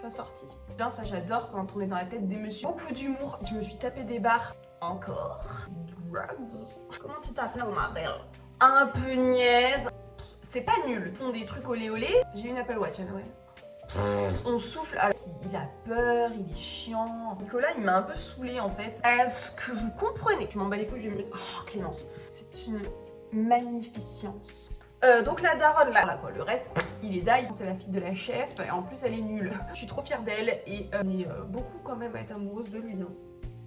Sois sorti. Bien, ça j'adore quand on est dans la tête des messieurs. Beaucoup d'humour. Je me suis tapé des barres. Encore. Drugs. Comment tu t'appelles, ma belle? Un peu niaise. C'est pas nul. Ils font des trucs olé olé. J'ai une Apple Watch à Noël. On souffle. Alors, il a peur, il est chiant. Nicolas, il m'a un peu saoulée en fait. Est-ce que vous comprenez? Je m'en bats les couilles, je vais me dire. Oh, Clémence. C'est une magnificence. Donc la daronne là quoi, le reste il est daille, c'est la fille de la chef et en plus elle est nulle. Je suis trop fière d'elle et beaucoup quand même à être amoureuse de lui.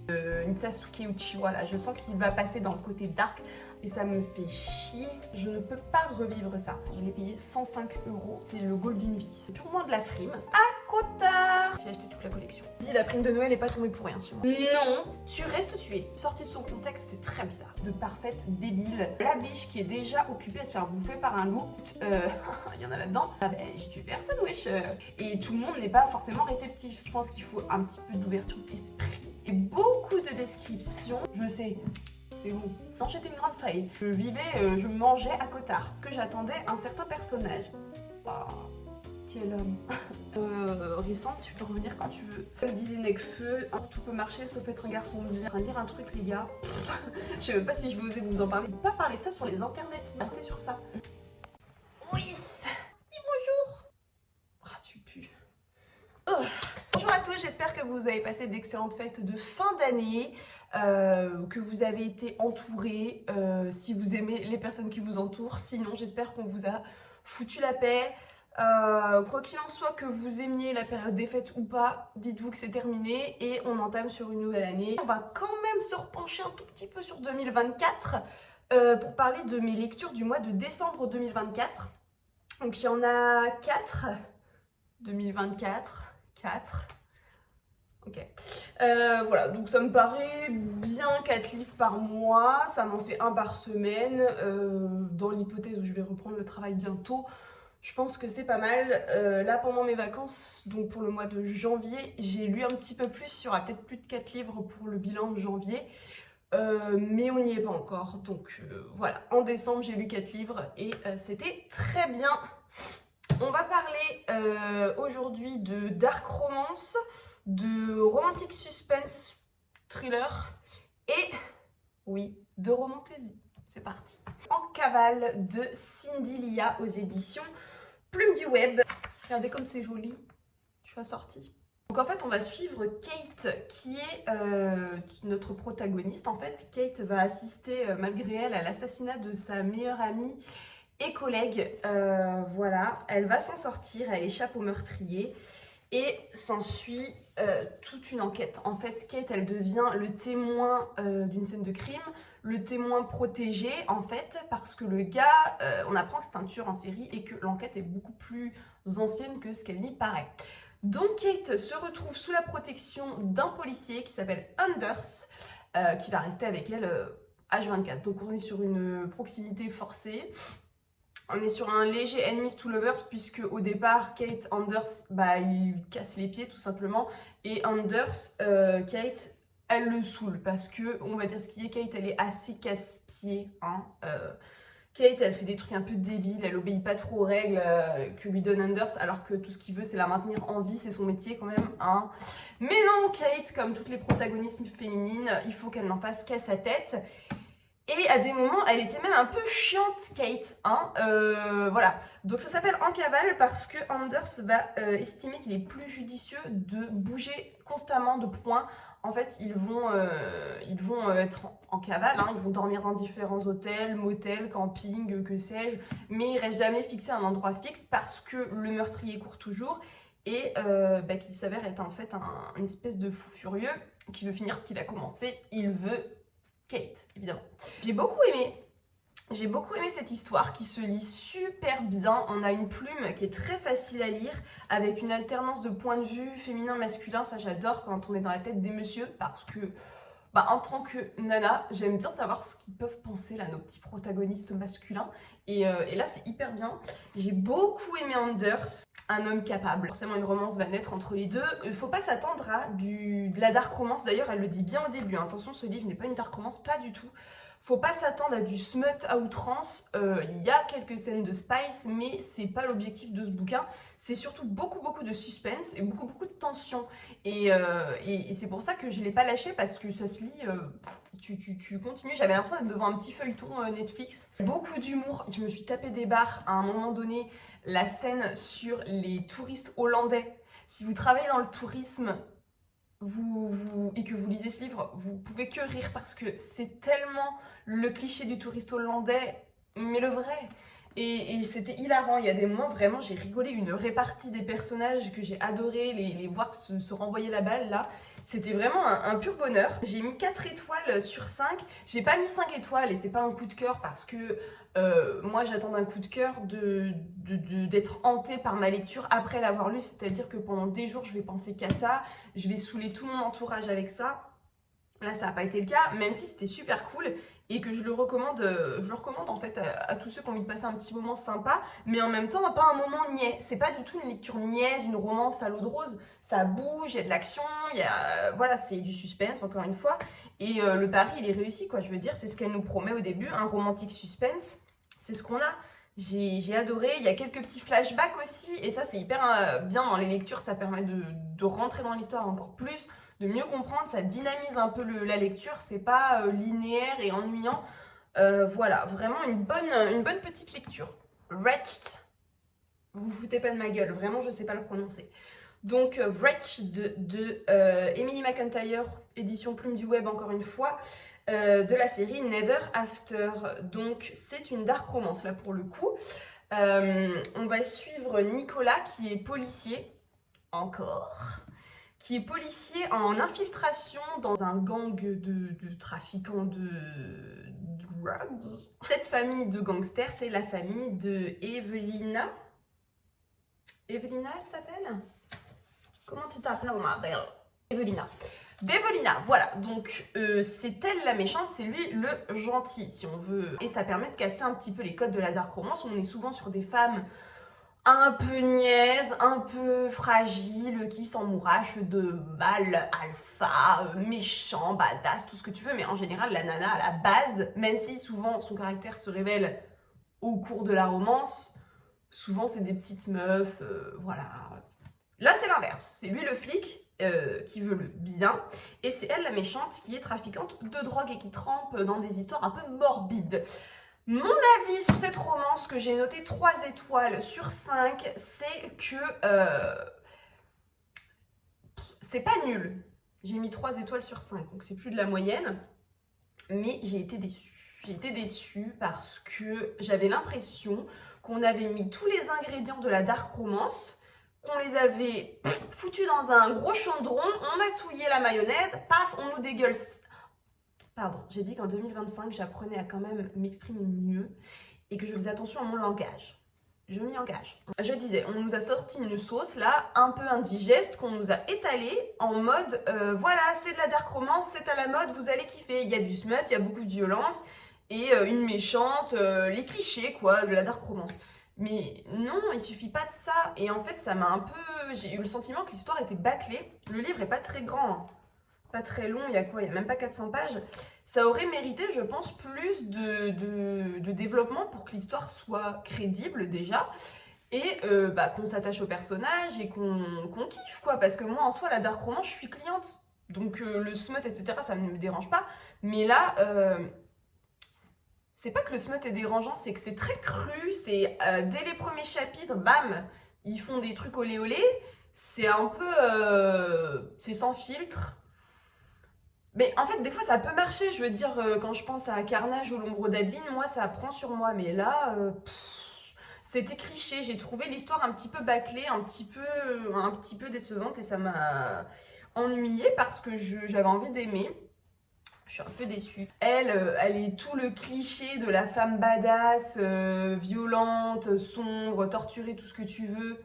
Une Sasuke Uchiwa là, je sens qu'il va passer dans le côté dark et ça me fait chier. Je ne peux pas revivre ça. Je l'ai payé 105 €, c'est le goal d'une vie. C'est toujours moins de la frime. À Cotard, j'ai acheté toute la collection. Dis, la prime de Noël n'est pas tombée pour rien chez moi. Non, tu restes tué. Sorti de son contexte, c'est très bizarre. De parfaite débile. La biche qui est déjà occupée à se faire bouffer par un loup. Il y en a là-dedans. Ah ben, j'ai tué personne, wesh. Et tout le monde n'est pas forcément réceptif. Je pense qu'il faut un petit peu d'ouverture d'esprit. Et beaucoup de descriptions. Je sais. C'est bon. Non, j'étais une grande faille. Je vivais, je mangeais à Cotard. Que j'attendais un certain personnage. Oh, quel homme. Rissante, tu peux revenir quand tu veux. Feu dîner avec feu, tout peut marcher sauf être un garçon bien. Je vais lire un truc les gars. Je sais même pas si je vais oser vous en parler. Je vais pas parler de ça sur les internets. Restez sur ça. Oui. Dis bonjour. Ah, tu pues. Oh. Bonjour à tous, j'espère que vous avez passé d'excellentes fêtes de fin d'année. Que vous avez été entourés, si vous aimez les personnes qui vous entourent. Sinon, j'espère qu'on vous a foutu la paix. Quoi qu'il en soit, que vous aimiez la période des fêtes ou pas, dites-vous que c'est terminé et on entame sur une nouvelle année. On va quand même se repencher un tout petit peu sur 2024 pour parler de mes lectures du mois de décembre 2024. Donc il y en a 4. 2024, 4. Ok. Voilà, donc ça me paraît bien 4 livres par mois, ça m'en fait un par semaine. Dans l'hypothèse où je vais reprendre le travail bientôt, je pense que c'est pas mal. Là, pendant mes vacances, donc pour le mois de janvier, j'ai lu un petit peu plus. Il y aura peut-être plus de 4 livres pour le bilan de janvier. Mais on n'y est pas encore. Donc voilà, en décembre, j'ai lu 4 livres et c'était très bien. On va parler aujourd'hui de dark romance, de romantic suspense thriller et, oui, de romantaisie. C'est parti. En cavale de Cindy Lia aux éditions Plume du Web. Regardez comme c'est joli. Je suis assortie. Donc en fait, on va suivre Kate qui est notre protagoniste. En fait, Kate va assister malgré elle à l'assassinat de sa meilleure amie et collègue. Voilà, elle va s'en sortir, elle échappe au meurtrier. Et s'ensuit toute une enquête. En fait, Kate, elle devient le témoin d'une scène de crime, le témoin protégé, en fait, parce que le gars, on apprend que c'est un tueur en série et que l'enquête est beaucoup plus ancienne que ce qu'elle n'y paraît. Donc, Kate se retrouve sous la protection d'un policier qui s'appelle Anders, qui va rester avec elle H24. Donc, on est sur une proximité forcée. On est sur un léger enemies to lovers puisque au départ, Kate, Anders, il casse les pieds tout simplement. Et Anders, Kate, elle le saoule parce que, on va dire ce qui est, Kate, elle est assez casse-pied. Hein. Kate, elle fait des trucs un peu débiles, elle obéit pas trop aux règles que lui donne Anders alors que tout ce qu'il veut, c'est la maintenir en vie, c'est son métier quand même. Hein. Mais non, Kate, comme toutes les protagonistes féminines, il faut qu'elle n'en fasse qu'à sa tête. Et à des moments, elle était même un peu chiante, Kate. Hein, voilà. Donc ça s'appelle En cavale parce que Anders va estimer qu'il est plus judicieux de bouger constamment de points. En fait, ils vont être en cavale. Hein, ils vont dormir dans différents hôtels, motels, campings, que sais-je. Mais ils ne restent jamais fixés à un endroit fixe parce que le meurtrier court toujours. Et qu'il s'avère être en fait une espèce de fou furieux qui veut finir ce qu'il a commencé. Il veut Kate, évidemment. J'ai beaucoup aimé cette histoire qui se lit super bien. On a une plume qui est très facile à lire avec une alternance de points de vue féminin-masculin. Ça, j'adore quand on est dans la tête des messieurs parce que, en tant que nana, j'aime bien savoir ce qu'ils peuvent penser là, nos petits protagonistes masculins. Et là, c'est hyper bien. J'ai beaucoup aimé Anders. Un homme capable. Forcément, une romance va naître entre les deux. Il ne faut pas s'attendre à de la dark romance. D'ailleurs, elle le dit bien au début. Attention, ce livre n'est pas une dark romance, pas du tout. Faut pas s'attendre à du smut à outrance. Il y a quelques scènes de spice, mais c'est pas l'objectif de ce bouquin. C'est surtout beaucoup de suspense et beaucoup de tension. Et c'est pour ça que je ne l'ai pas lâché, parce que ça se lit, tu continues. J'avais l'impression d'être devant un petit feuilleton Netflix. Beaucoup d'humour, je me suis tapé des barres à un moment donné. La scène sur les touristes hollandais. Si vous travaillez dans le tourisme et que vous lisez ce livre, vous pouvez que rire, parce que c'est tellement le cliché du touriste hollandais, mais le vrai. Et c'était hilarant, il y a des moments vraiment j'ai rigolé, une répartie des personnages que j'ai adoré, les voir se renvoyer la balle là, c'était vraiment un pur bonheur. J'ai mis 4 étoiles sur 5, j'ai pas mis 5 étoiles et c'est pas un coup de cœur, parce que moi j'attends d'un coup de cœur d'être hantée par ma lecture après l'avoir lu, c'est-à-dire que pendant des jours je vais penser qu'à ça, je vais saouler tout mon entourage avec ça. Là, ça n'a pas été le cas, même si c'était super cool et que je le recommande en fait à tous ceux qui ont envie de passer un petit moment sympa, mais en même temps, pas un moment niais. C'est pas du tout une lecture niaise, une romance à l'eau de rose. Ça bouge, il y a de l'action, voilà, c'est du suspense encore une fois. Et le pari, il est réussi, quoi. Je veux dire, c'est ce qu'elle nous promet au début, un romantique suspense. C'est ce qu'on a. J'ai adoré. Il y a quelques petits flashbacks aussi, et ça, c'est hyper bien dans les lectures. Ça permet de rentrer dans l'histoire encore plus, de mieux comprendre, ça dynamise un peu la lecture, c'est pas linéaire et ennuyant. Voilà, vraiment une bonne petite lecture. Wretched, vous vous foutez pas de ma gueule, vraiment je sais pas le prononcer. Donc Wretched de Emily McIntyre, édition Plume du Web encore une fois, de la série Never After. Donc c'est une dark romance là pour le coup. On va suivre Nicolas qui est policier, encore, qui est policier en infiltration dans un gang de trafiquants de drugs. Cette famille de gangsters, c'est la famille de Evelina. Evelina, elle s'appelle? Comment tu t'appelles, ma belle? Evelina. D'Evelina, voilà, donc c'est elle la méchante, c'est lui le gentil, si on veut. Et ça permet de casser un petit peu les codes de la dark romance. On est souvent sur des femmes un peu niaise, un peu fragile, qui s'emmourache de mâle alpha, méchant, badass, tout ce que tu veux, mais en général, la nana, à la base, même si souvent son caractère se révèle au cours de la romance, souvent c'est des petites meufs, voilà. Là, c'est l'inverse, c'est lui le flic qui veut le bien, et c'est elle la méchante qui est trafiquante de drogue et qui trempe dans des histoires un peu morbides. Mon avis sur cette romance, que j'ai noté 3 étoiles sur 5, c'est que c'est pas nul. J'ai mis 3 étoiles sur 5, donc c'est plus de la moyenne. Mais j'ai été déçue. J'ai été déçue parce que j'avais l'impression qu'on avait mis tous les ingrédients de la dark romance, qu'on les avait foutus dans un gros chaudron, on a touillé la mayonnaise, paf, on nous dégueule. Pardon, j'ai dit qu'en 2025, j'apprenais à quand même m'exprimer mieux et que je faisais attention à mon langage. Je m'y engage. Je disais, on nous a sorti une sauce là, un peu indigeste, qu'on nous a étalée en mode, voilà, c'est de la dark romance, c'est à la mode, vous allez kiffer. Il y a du smut, il y a beaucoup de violence et une méchante, les clichés quoi, de la dark romance. Mais non, il suffit pas de ça. Et en fait, ça m'a un peu... J'ai eu le sentiment que l'histoire était bâclée. Le livre est pas très grand, hein. Pas très long, il y a quoi? Il y a même pas 400 pages. Ça aurait mérité, je pense, plus de développement pour que l'histoire soit crédible déjà. Et qu'on s'attache au personnage et qu'on kiffe, quoi. Parce que moi, en soi, la dark romance, je suis cliente. Donc le smut, etc., ça ne me dérange pas. Mais là, c'est pas que le smut est dérangeant, c'est que c'est très cru. C'est dès les premiers chapitres, bam, ils font des trucs olé olé. C'est un peu... c'est sans filtre. Mais en fait, des fois, ça peut marcher. Je veux dire, quand je pense à Carnage ou L'ombre d'Adeline, moi, ça prend sur moi. Mais là, c'était cliché. J'ai trouvé l'histoire un petit peu bâclée, un petit peu décevante. Et ça m'a ennuyée parce que j'avais envie d'aimer. Je suis un peu déçue. Elle est tout le cliché de la femme badass, violente, sombre, torturée, tout ce que tu veux.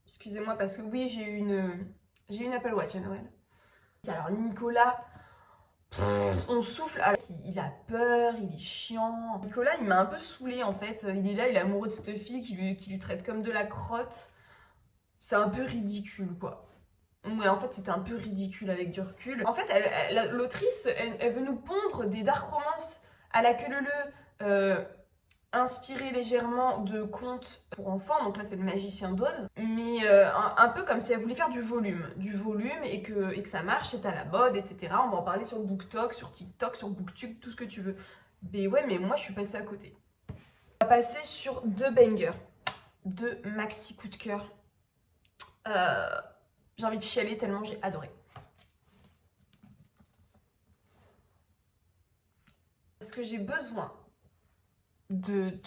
Excusez-moi parce que oui, j'ai une Apple Watch à Noël. Alors Nicolas, on souffle, alors il a peur, il est chiant. Nicolas, il m'a un peu saoulé en fait. Il est là, il est amoureux de cette fille qui lui traite comme de la crotte. C'est un peu ridicule quoi. Ouais, en fait, c'était un peu ridicule avec du recul. En fait, l'autrice, elle veut nous pondre des dark romances à la queue leu leu. inspiré légèrement de contes pour enfants, donc là c'est le Magicien d'Oz, mais un peu comme si elle voulait faire du volume et que ça marche, c'est à la mode, etc. On va en parler sur BookTok, sur TikTok, sur BookTube, tout ce que tu veux. Mais ouais, mais moi je suis passée à côté. On va passer sur 2 bangers, 2 maxi coup de cœur. J'ai envie de chialer tellement j'ai adoré. Est-ce que j'ai besoin de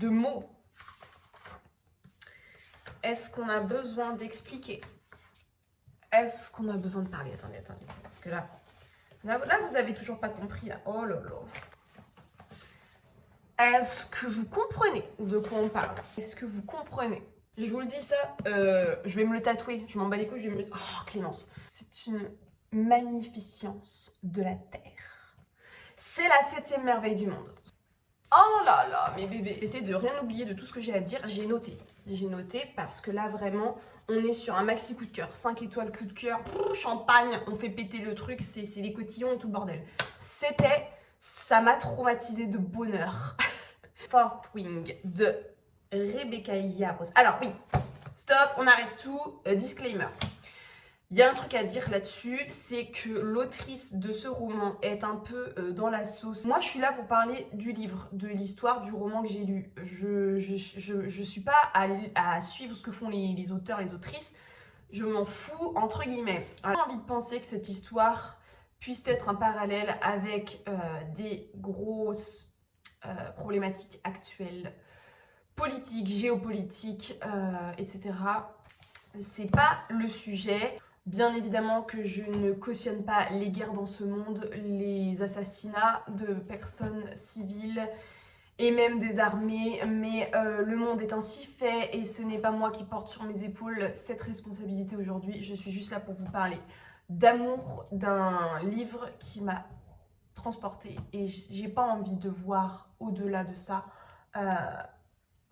mots? Est-ce qu'on a besoin d'expliquer? Est-ce qu'on a besoin de parler? Attendez, parce que là, vous avez toujours pas compris, là. Oh là là. Est-ce que vous comprenez de quoi on parle? Est-ce que vous comprenez? Je vous le dis ça, je vais me le tatouer. Je m'en bats les couilles, je vais me le... Oh, Clémence. C'est une magnificence de la Terre. C'est la 7e merveille du monde. Oh là là, mes bébés. J'essaie de rien oublier de tout ce que j'ai à dire. J'ai noté. J'ai noté parce que là, vraiment, on est sur un maxi coup de cœur. 5 étoiles coup de cœur. Champagne, on fait péter le truc. C'est les cotillons et tout le bordel. Ça m'a traumatisé de bonheur. Fourth Wing de Rebecca Yarros. Alors oui, stop, on arrête tout. Disclaimer. Il y a un truc à dire là-dessus, c'est que l'autrice de ce roman est un peu dans la sauce. Moi, je suis là pour parler du livre, de l'histoire du roman que j'ai lu. Je suis pas à suivre ce que font les auteurs, les autrices. Je m'en fous, entre guillemets. J'ai envie de penser que cette histoire puisse être un parallèle avec des grosses problématiques actuelles, politiques, géopolitiques, etc. C'est pas le sujet. Bien évidemment que je ne cautionne pas les guerres dans ce monde, les assassinats de personnes civiles et même des armées, mais le monde est ainsi fait et ce n'est pas moi qui porte sur mes épaules cette responsabilité aujourd'hui. Je suis juste là pour vous parler d'amour, d'un livre qui m'a transportée et j'ai pas envie de voir au-delà de ça.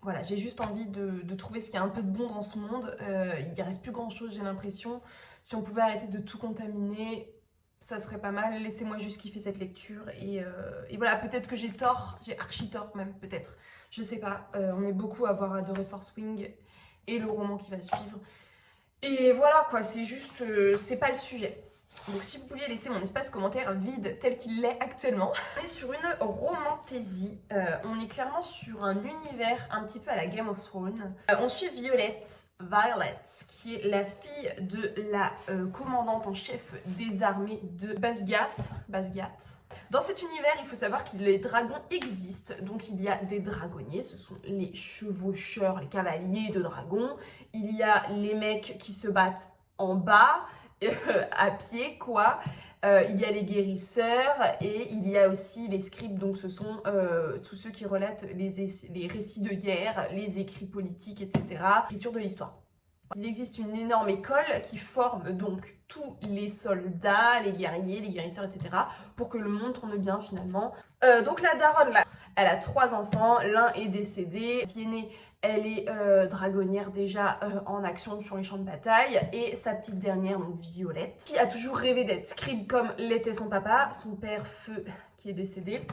Voilà, j'ai juste envie de trouver ce qu'il y a un peu de bon dans ce monde. Il ne reste plus grand-chose, j'ai l'impression. Si on pouvait arrêter de tout contaminer, ça serait pas mal. Laissez-moi juste kiffer cette lecture. Et voilà, peut-être que j'ai tort, j'ai archi tort même, peut-être. Je sais pas, on est beaucoup à avoir adoré Fourth Wing et le roman qui va suivre. Et voilà quoi, c'est juste, c'est pas le sujet. Donc si vous pouviez laisser mon espace commentaire vide tel qu'il l'est actuellement. On est sur une romantaisie, on est clairement sur un univers un petit peu à la Game of Thrones. On suit Violet, qui est la fille de la commandante en chef des armées de Basgath. Dans cet univers, il faut savoir que les dragons existent, donc il y a des dragonniers, ce sont les chevaucheurs, les cavaliers de dragons. Il y a les mecs qui se battent en bas, à pied quoi. Il y a les guérisseurs et il y a aussi les scribes, donc ce sont tous ceux qui relatent les récits de guerre, les écrits politiques, etc. L'écriture de l'histoire. Il existe une énorme école qui forme donc tous les soldats, les guerriers, les guérisseurs, etc. pour que le monde tourne bien finalement. Donc la daronne, là, elle a 3 enfants, l'un est décédé. La fille aînée, elle est dragonnière déjà en action sur les champs de bataille. Et sa petite dernière, donc Violette, qui a toujours rêvé d'être scribe comme l'était son papa, son père Feu qui est décédé.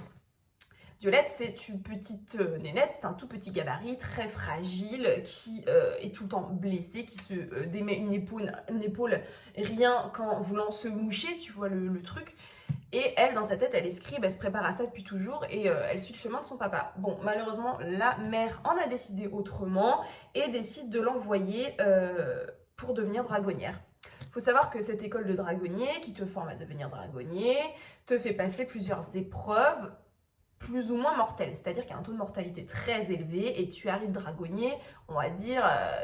Violette, c'est une petite nénette, c'est un tout petit gabarit, très fragile, qui est tout le temps blessée, qui se démet une épaule rien qu'en voulant se moucher, tu vois le truc. Et elle, dans sa tête, elle est scribe, elle se prépare à ça depuis toujours et elle suit le chemin de son papa. Bon, malheureusement, la mère en a décidé autrement et décide de l'envoyer pour devenir dragonnière. Il faut savoir que cette école de dragonnier, qui te forme à devenir dragonnier, te fait passer plusieurs épreuves plus ou moins mortelles. C'est-à-dire qu'il y a un taux de mortalité très élevé et tu arrives dragonnier, on va dire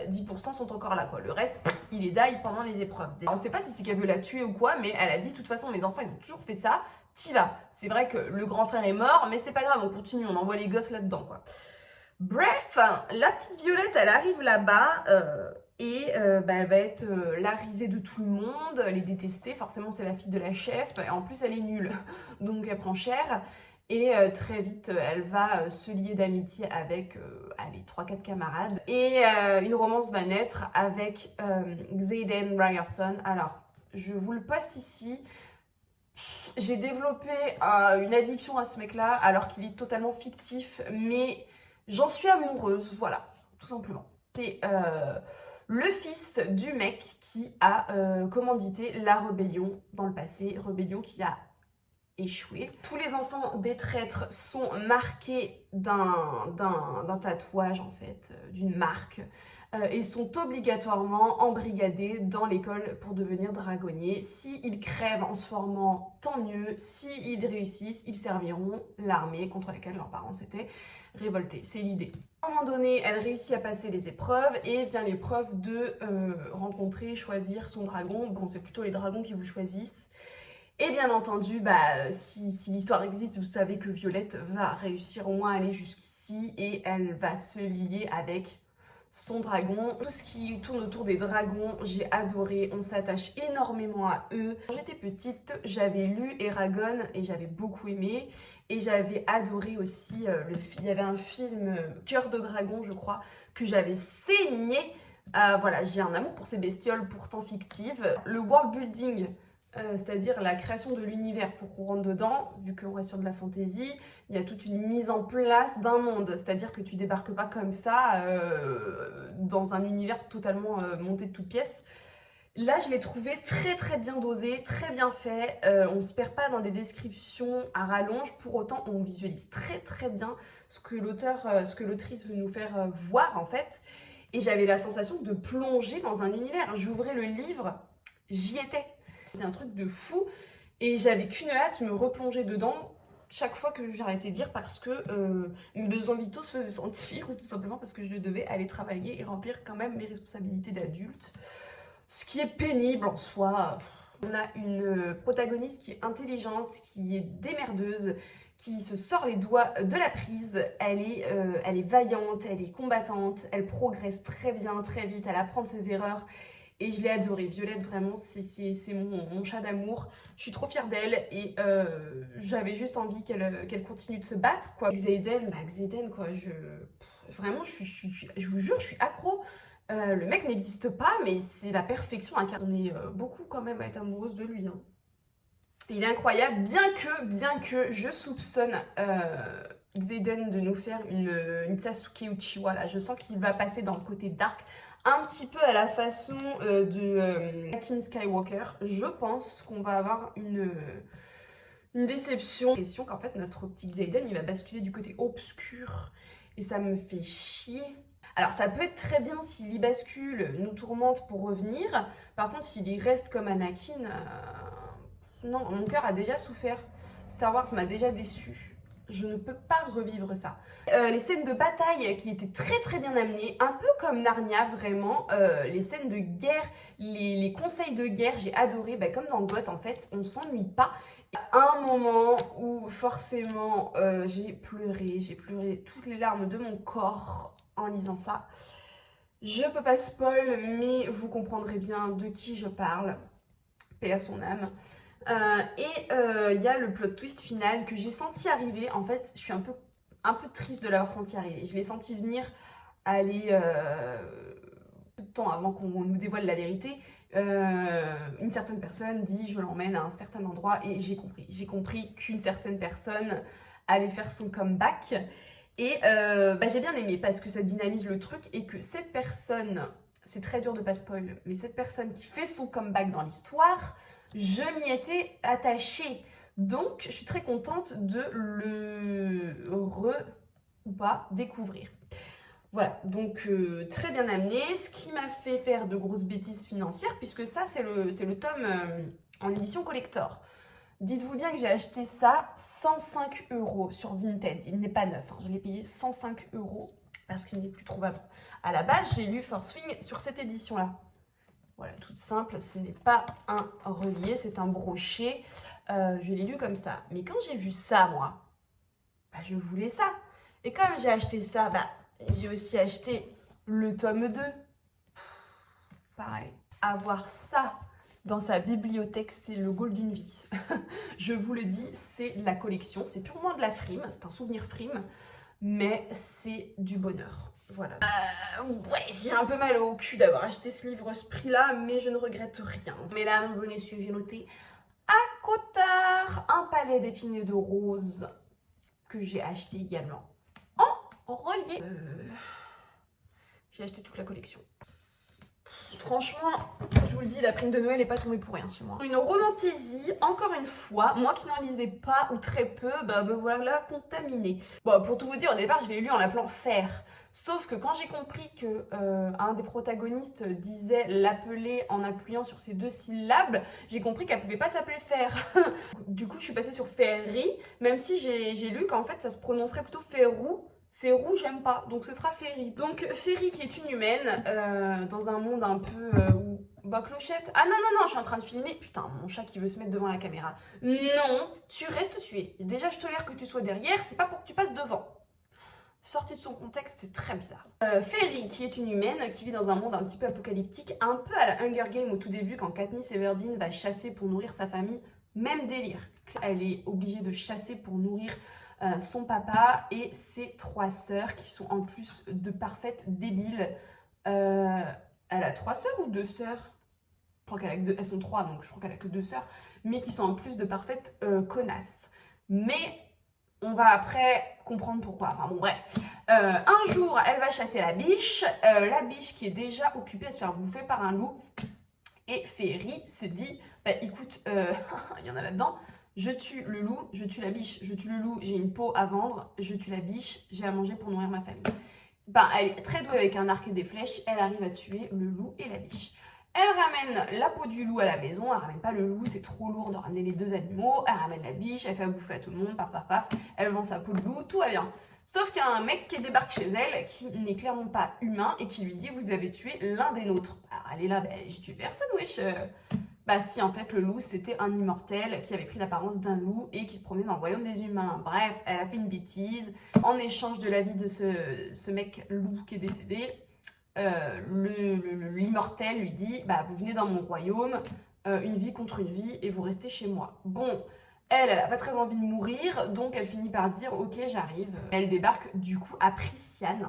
10% sont encore là, quoi. Le reste, il est die pendant les épreuves. On ne sait pas si c'est qu'elle veut la tuer ou quoi, mais elle a dit, de toute façon, mes enfants, ils ont toujours fait ça, t'y vas. C'est vrai que le grand frère est mort, mais c'est pas grave, on continue, on envoie les gosses là-dedans, quoi. Bref, la petite Violette, elle arrive là-bas elle va être la risée de tout le monde, elle est détestée, forcément c'est la fille de la chef, et en plus elle est nulle, donc elle prend cher. Et très vite, elle va se lier d'amitié avec 3-4 camarades. Et une romance va naître avec Xaden Ryerson. Alors, je vous le poste ici J'ai développé une addiction à ce mec-là, alors qu'il est totalement fictif, mais j'en suis amoureuse, voilà, tout simplement. C'est le fils du mec qui a commandité la rébellion dans le passé, rébellion qui a échoué. Tous les enfants des traîtres sont marqués d'un tatouage, en fait, d'une marque, et sont obligatoirement embrigadés dans l'école pour devenir dragonniers. S'ils crèvent en se formant, tant mieux. S'ils réussissent, ils serviront l'armée contre laquelle leurs parents s'étaient révoltés. C'est l'idée. À un moment donné, elle réussit à passer les épreuves et vient l'épreuve de rencontrer, choisir son dragon. Bon, c'est plutôt les dragons qui vous choisissent. Et bien entendu, si l'histoire existe, vous savez que Violette va réussir au moins à aller jusqu'ici et elle va se lier avec son dragon. Tout ce qui tourne autour des dragons, j'ai adoré, on s'attache énormément à eux. Quand j'étais petite, j'avais lu Eragon et j'avais beaucoup aimé. Et j'avais adoré aussi, il y avait un film, Cœur de dragon, je crois, que j'avais saigné. Voilà, j'ai un amour pour ces bestioles pourtant fictives. Le world building, c'est-à-dire la création de l'univers pour qu'on rentre dedans, vu qu'on reste sur de la fantaisie, il y a toute une mise en place d'un monde, c'est-à-dire que tu débarques pas comme ça dans un univers totalement monté de toutes pièces. Là, je l'ai trouvé très très bien dosé, très bien fait. On ne se perd pas dans des descriptions à rallonge. Pour autant, on visualise très très bien ce que l'autrice veut nous faire voir en fait. Et j'avais la sensation de plonger dans un univers. J'ouvrais le livre, j'y étais. C'était un truc de fou. Et j'avais qu'une hâte, me replonger dedans chaque fois que j'arrêtais de lire parce que mes besoins vitaux se faisaient sentir, ou tout simplement parce que je devais aller travailler et remplir quand même mes responsabilités d'adulte. Ce qui est pénible en soi. On a une protagoniste qui est intelligente, qui est démerdeuse, qui se sort les doigts de la prise. Elle est vaillante, elle est combattante, elle progresse très bien, très vite, elle apprend de ses erreurs. Et je l'ai adorée. Violette, vraiment, c'est mon chat d'amour. Je suis trop fière d'elle et j'avais juste envie qu'elle continue de se battre, quoi. Xaden, quoi, vraiment, je vous jure, je suis accro. Le mec n'existe pas, mais c'est la perfection incarnée. On est beaucoup quand même à être amoureuse de lui. Hein. Il est incroyable, bien que je soupçonne Xaden de nous faire une Sasuke Uchiwa. Là. Je sens qu'il va passer dans le côté dark, un petit peu à la façon de Anakin Skywalker. Je pense qu'on va avoir une déception. J'ai l'impression qu'en fait notre petit Xaden, il va basculer du côté obscur et ça me fait chier. Alors ça peut être très bien s'il y bascule, nous tourmente pour revenir. Par contre, s'il y reste comme Anakin, non, mon cœur a déjà souffert. Star Wars m'a déjà déçu. Je ne peux pas revivre ça. Les scènes de bataille qui étaient très très bien amenées, un peu comme Narnia vraiment. Les scènes de guerre, les conseils de guerre, j'ai adoré. Comme dans GOT en fait, on s'ennuie pas. Un moment où forcément j'ai pleuré toutes les larmes de mon corps en lisant ça. Je peux pas spoil, mais vous comprendrez bien de qui je parle. Paix à son âme. Il y a le plot twist final que j'ai senti arriver. En fait, je suis un peu triste de l'avoir senti arriver. Je l'ai senti venir aller peu de temps avant qu'on nous dévoile la vérité. Une certaine personne dit je l'emmène à un certain endroit et j'ai compris qu'une certaine personne allait faire son comeback et j'ai bien aimé parce que ça dynamise le truc et que cette personne, c'est très dur de pas spoil, mais cette personne qui fait son comeback dans l'histoire, je m'y étais attachée, donc je suis très contente de le ou pas découvrir. Voilà, donc très bien amené, ce qui m'a fait faire de grosses bêtises financières, puisque ça c'est le tome en édition collector. Dites-vous bien que j'ai acheté ça 105 € sur Vinted, il n'est pas neuf, hein. Je l'ai payé 105 € parce qu'il n'est plus trouvable. À la base, j'ai lu Force Wing sur cette édition-là. Voilà, toute simple, ce n'est pas un relié, c'est un brochet. Je l'ai lu comme ça. Mais quand j'ai vu ça, moi, je voulais ça. Et comme j'ai acheté ça, j'ai aussi acheté le tome 2. Pareil, avoir ça dans sa bibliothèque, c'est le goal d'une vie. Je vous le dis, c'est la collection. C'est purement de la frime, c'est un souvenir frime, mais c'est du bonheur. Voilà. Ouais, j'ai un peu mal au cul d'avoir acheté ce livre à ce prix-là, mais je ne regrette rien. Mesdames et messieurs, j'ai noté Cotard, un palet d'épineux de rose que j'ai acheté également en relié. J'ai acheté toute la collection. Franchement, je vous le dis, la prime de Noël n'est pas tombée pour rien chez moi. Une romantaisie, encore une fois, moi qui n'en lisais pas ou très peu, me voilà contaminée. Bon, pour tout vous dire, au départ, je l'ai lu en l'appelant Fer. Sauf que quand j'ai compris que un des protagonistes disait l'appeler en appuyant sur ces 2 syllabes, j'ai compris qu'elle pouvait pas s'appeler Fer. Du coup, je suis passée sur Ferry, même si j'ai lu qu'en fait, ça se prononcerait plutôt Ferrou. Ferrou, j'aime pas, donc ce sera Ferry. Donc Ferry qui est une humaine, dans un monde un peu où... Bah Clochette, ah non, non, non, je suis en train de filmer. Putain, mon chat qui veut se mettre devant la caméra. Non, tu restes tué. Déjà, je tolère que tu sois derrière, c'est pas pour que tu passes devant. Sorti de son contexte, c'est très bizarre. Ferry, qui est une humaine, qui vit dans un monde un petit peu apocalyptique, un peu à la Hunger Game au tout début, quand Katniss Everdeen va chasser pour nourrir sa famille. Même délire. Elle est obligée de chasser pour nourrir son papa et ses 3 sœurs, qui sont en plus de parfaites débiles. Elle a 3 sœurs ou 2 sœurs? Je crois qu'elle a que 2, elles sont 3, donc je crois qu'elle a que 2 sœurs, mais qui sont en plus de parfaites connasses. Mais on va après comprendre pourquoi. Enfin bon, bref. Un jour, elle va chasser la biche qui est déjà occupée à se faire bouffer par un loup. Et Ferry se dit, bah écoute, il y en a là-dedans, je tue le loup, je tue la biche, je tue le loup, j'ai une peau à vendre, je tue la biche, j'ai à manger pour nourrir ma famille. Ben, elle est très douée avec un arc et des flèches, elle arrive à tuer le loup et la biche. Elle ramène la peau du loup à la maison, elle ramène pas le loup, c'est trop lourd de ramener les 2 animaux, elle ramène la biche, elle fait à bouffer à tout le monde, paf paf paf, elle vend sa peau de loup, tout va bien. Sauf qu'il y a un mec qui débarque chez elle, qui n'est clairement pas humain, et qui lui dit « Vous avez tué l'un des nôtres ». Alors elle est là, j'ai tué personne, wesh. Bah si, en fait, le loup, c'était un immortel qui avait pris l'apparence d'un loup et qui se promenait dans le royaume des humains. Bref, elle a fait une bêtise. En échange de la vie de ce mec loup qui est décédé, l'immortel lui dit « Bah, vous venez dans mon royaume, une vie contre une vie, et vous restez chez moi. » Bon, elle n'a pas très envie de mourir, donc elle finit par dire « Ok, j'arrive. » Elle débarque du coup à Pryciane.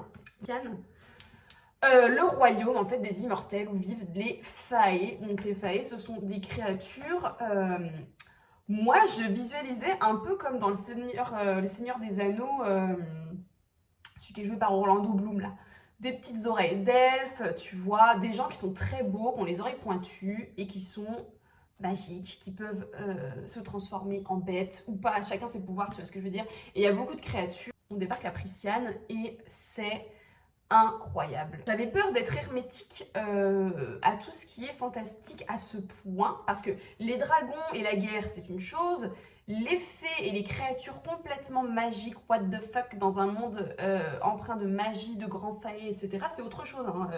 Le royaume en fait des immortels où vivent les Fae. Donc les Fae, ce sont des créatures. Moi, je visualisais un peu comme dans le Seigneur des Anneaux, celui qui est joué par Orlando Bloom là. Des petites oreilles d'elfes, tu vois, des gens qui sont très beaux, qui ont les oreilles pointues et qui sont magiques, qui peuvent se transformer en bêtes ou pas. Chacun ses pouvoirs, tu vois ce que je veux dire. Et il y a beaucoup de créatures. On débarque à Pryciane et c'est incroyable. J'avais peur d'être hermétique à tout ce qui est fantastique à ce point, parce que les dragons et la guerre, c'est une chose, les fées et les créatures complètement magiques, what the fuck, dans un monde empreint de magie, de grands faits, etc., c'est autre chose. Hein,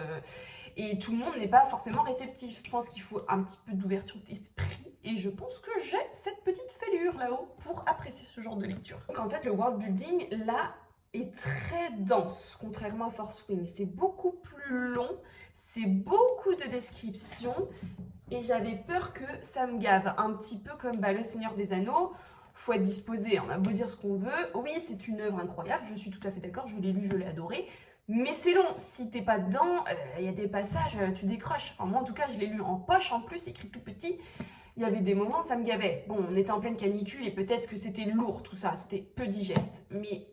et tout le monde n'est pas forcément réceptif. Je pense qu'il faut un petit peu d'ouverture d'esprit, et je pense que j'ai cette petite fêlure là-haut pour apprécier ce genre de lecture. Donc en fait, le world building, là, est très dense, contrairement à Force Wing. C'est beaucoup plus long, c'est beaucoup de descriptions, et j'avais peur que ça me gave, un petit peu comme le Seigneur des Anneaux. Faut être disposé, on a beau dire ce qu'on veut. Oui, c'est une œuvre incroyable, je suis tout à fait d'accord, je l'ai lu, je l'ai adoré, mais c'est long. Si t'es pas dedans, il y a des passages, tu décroches. Enfin, moi en tout cas, je l'ai lu en poche en plus, écrit tout petit. Il y avait des moments, ça me gavait. Bon, on était en pleine canicule et peut-être que c'était lourd tout ça, c'était peu digeste. Mais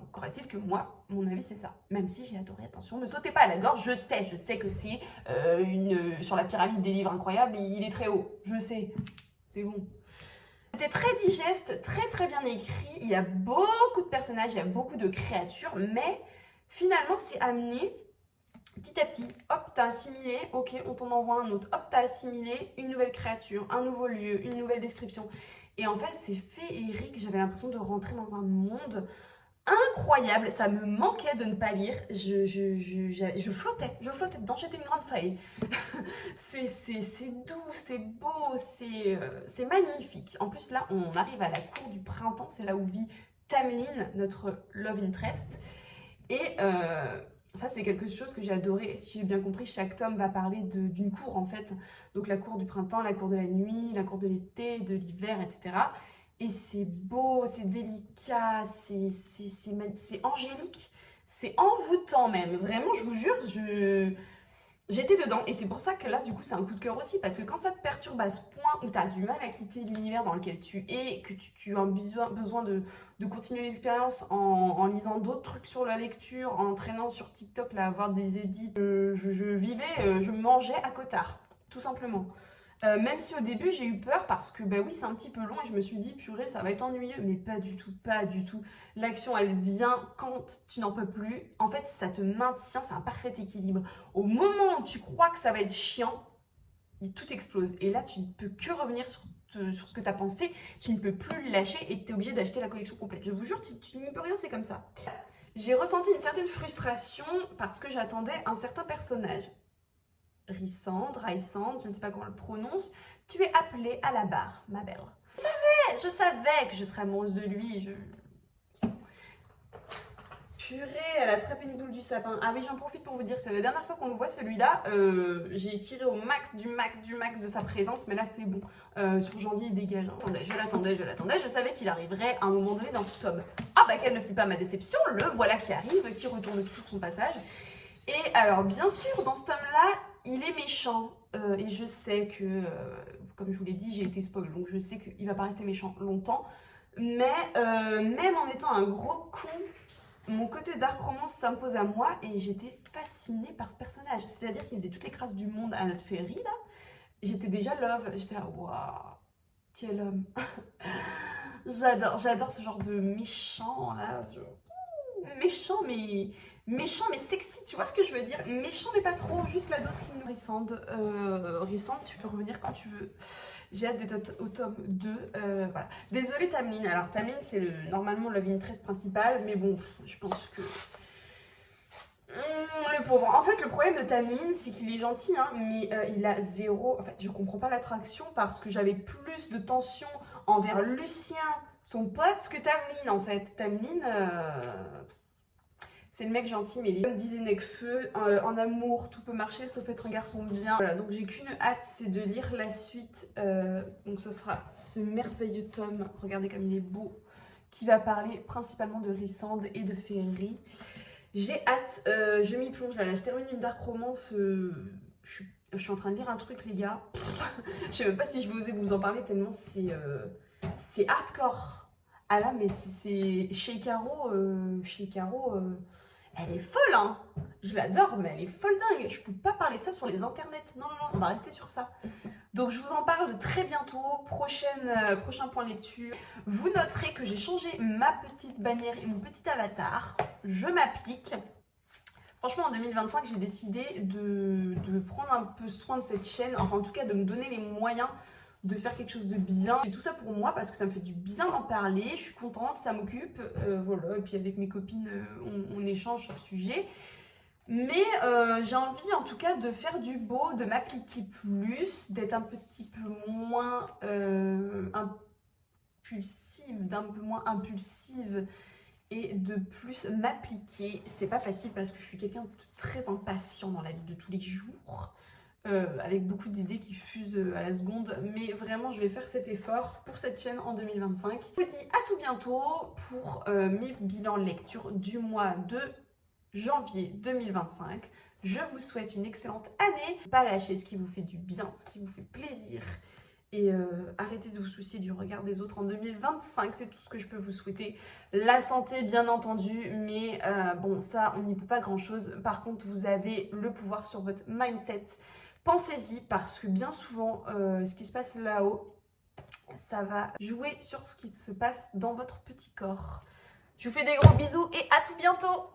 encore est-il que moi, mon avis c'est ça. Même si j'ai adoré, attention, ne sautez pas à la gorge, je sais que c'est sur la pyramide des livres incroyables, il est très haut, je sais, c'est bon. C'était très digeste, très très bien écrit, il y a beaucoup de personnages, il y a beaucoup de créatures, mais finalement c'est amené petit à petit, hop, t'as assimilé, ok, on t'en envoie un autre, hop, t'as assimilé une nouvelle créature, un nouveau lieu, une nouvelle description. Et en fait, c'est féerique, j'avais l'impression de rentrer dans un monde incroyable, ça me manquait de ne pas lire, je flottais dedans, j'étais une grande faille. C'est doux, c'est beau, c'est magnifique. En plus, là, on arrive à la cour du printemps, c'est là où vit Tamlin, notre love interest. Et ça, c'est quelque chose que j'ai adoré. Si j'ai bien compris, chaque tome va parler d'une cour, en fait. Donc, la cour du printemps, la cour de la nuit, la cour de l'été, de l'hiver, etc. Et c'est beau, c'est délicat, c'est angélique, c'est envoûtant même. Vraiment, je vous jure, j'étais dedans et c'est pour ça que là du coup c'est un coup de cœur aussi parce que quand ça te perturbe à ce point où tu as du mal à quitter l'univers dans lequel tu es, que tu as besoin de continuer l'expérience en lisant d'autres trucs sur la lecture, en traînant sur TikTok là à voir des edits, je vivais, je mangeais à Cotard, tout simplement. Même si au début j'ai eu peur parce que bah oui c'est un petit peu long et je me suis dit purée ça va être ennuyeux, mais pas du tout, pas du tout. L'action elle vient quand tu n'en peux plus, en fait ça te maintient, c'est un parfait équilibre. Au moment où tu crois que ça va être chiant, tout explose et là tu ne peux que revenir sur ce que tu as pensé, tu ne peux plus le lâcher et tu es obligé d'acheter la collection complète. Je vous jure, tu n'y peux rien, c'est comme ça. J'ai ressenti une certaine frustration parce que j'attendais un certain personnage. Rissande, Rysande, je ne sais pas comment on le prononce, tu es appelée à la barre, ma belle. Je savais que je serais amoureuse de lui. Purée, elle a attrapé une boule du sapin. Ah oui, j'en profite pour vous dire que c'est la dernière fois qu'on le voit celui-là. J'ai tiré au max du max de sa présence, mais là c'est bon. Sur janvier, il dégage. Je l'attendais. Je savais qu'il arriverait à un moment donné dans ce tome. Ah bah quelle ne fut pas ma déception, le voilà qui arrive, qui retourne tout son passage. Et alors bien sûr, dans ce tome-là, il est méchant. Et je sais que, comme je vous l'ai dit, j'ai été spoil, donc je sais qu'il va pas rester méchant longtemps. Mais même en étant un gros con, mon côté dark romance s'impose à moi et j'étais fascinée par ce personnage. C'est-à-dire qu'il faisait toutes les crasses du monde à notre Ferry, là. J'étais déjà love. J'étais là, waouh, quel homme. J'adore ce genre de méchant, là. Méchant mais sexy, tu vois ce que je veux dire? Méchant mais pas trop, juste la dose qui nous Rissande. Rissande, tu peux revenir quand tu veux. J'ai hâte d'être au tome 2. Voilà. Désolée Tamlin. Alors Tamlin c'est normalement la interest principale, mais bon, je pense que... le pauvre. En fait, le problème de Tamlin, c'est qu'il est gentil, hein, mais il a zéro... En fait, je comprends pas l'attraction parce que j'avais plus de tension envers Lucien, son pote, que Tamlin, en fait. Tamlin... c'est le mec gentil, mais il est comme disait Necfeu, en amour, tout peut marcher sauf être un garçon bien. Voilà, donc j'ai qu'une hâte, c'est de lire la suite. Donc ce sera ce merveilleux tome, regardez comme il est beau, qui va parler principalement de Rysande et de Féerie. J'ai hâte, je m'y plonge là, je termine une dark romance, je suis en train de lire un truc les gars. Je sais même pas si je vais oser vous en parler tellement c'est hardcore. Ah là, mais c'est chez Caro, elle est folle, hein. Je l'adore, mais elle est folle dingue. Je peux pas parler de ça sur les internets. Non, on va rester sur ça. Donc je vous en parle très bientôt. Prochain point lecture. Vous noterez que j'ai changé ma petite bannière et mon petit avatar. Je m'applique. Franchement, en 2025, j'ai décidé de prendre un peu soin de cette chaîne. Enfin, en tout cas, de me donner les moyens de faire quelque chose de bien. Et tout ça pour moi parce que ça me fait du bien d'en parler. Je suis contente, ça m'occupe. Voilà. Et puis avec mes copines, on échange sur le sujet. Mais j'ai envie en tout cas de faire du beau, de m'appliquer plus, d'être un petit peu moins impulsive, et de plus m'appliquer. C'est pas facile parce que je suis quelqu'un de très impatient dans la vie de tous les jours. Avec beaucoup d'idées qui fusent à la seconde, mais vraiment je vais faire cet effort pour cette chaîne en 2025. Je vous dis à tout bientôt pour mes bilans lecture du mois de janvier 2025. Je vous souhaite une excellente année. Pas lâcher ce qui vous fait du bien, ce qui vous fait plaisir. Et arrêtez de vous soucier du regard des autres en 2025, c'est tout ce que je peux vous souhaiter. La santé, bien entendu, mais bon, ça, on n'y peut pas grand-chose. Par contre, vous avez le pouvoir sur votre mindset. Pensez-y, parce que bien souvent, ce qui se passe là-haut, ça va jouer sur ce qui se passe dans votre petit corps. Je vous fais des gros bisous et à tout bientôt!